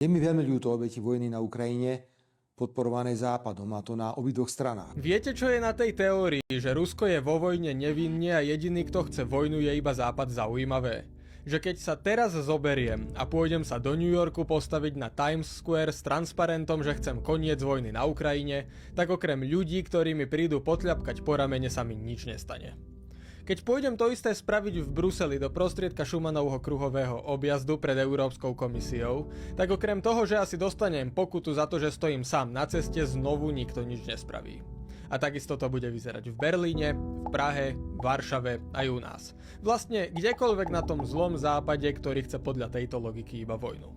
Je mi veľmi ľúto obeti vojny na Ukrajine, podporované Západom, a to na obidvoch stranách. Viete, čo je na tej teórii, že Rusko je vo vojne nevinne a jediný, kto chce vojnu, je iba Západ, zaujímavé? Že keď sa teraz zoberiem a pôjdem sa do New Yorku postaviť na Times Square s transparentom, že chcem koniec vojny na Ukrajine, tak okrem ľudí, ktorí mi prídu potľapkať po ramene, sa mi nič nestane. Keď pôjdem to isté spraviť v Bruseli do prostriedka Schumannovho kruhového objazdu pred Európskou komisiou, tak okrem toho, že asi dostanem pokutu za to, že stojím sám na ceste, znovu nikto nič nespraví. A takisto to bude vyzerať v Berlíne, v Prahe, v Varšave aj u nás. Vlastne kdekoľvek na tom zlom západe, ktorý chce podľa tejto logiky iba vojnu.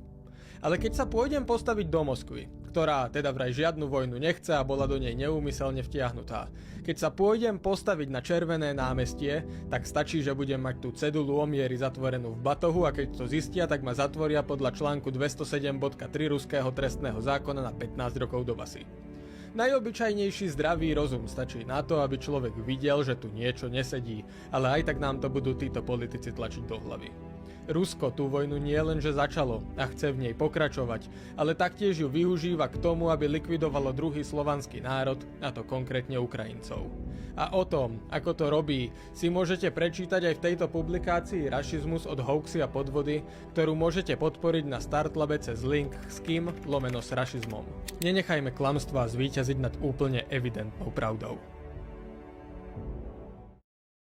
Ale keď sa pôjdem postaviť do Moskvy, ktorá teda vraj žiadnu vojnu nechce a bola do nej neúmyselne vtiahnutá, keď sa pôjdem postaviť na Červené námestie, tak stačí, že budem mať tú cedulu o miery zatvorenú v batohu, a keď to zistia, tak ma zatvoria podľa článku 207.3 ruského trestného zákona na 15 rokov do basy. Najobyčajnejší zdravý rozum stačí na to, aby človek videl, že tu niečo nesedí, ale aj tak nám to budú títo politici tlačiť do hlavy. Rusko tú vojnu nie len že začalo a chce v nej pokračovať, ale taktiež ju využíva k tomu, aby likvidovalo druhý slovanský národ, a to konkrétne Ukrajincov. A o tom, ako to robí, si môžete prečítať aj v tejto publikácii Rašizmus od hoaxy a podvody, ktorú môžete podporiť na Startlabe cez link skim/s rašizmom. Nenechajme klamstvá zvíťaziť nad úplne evidentnou pravdou.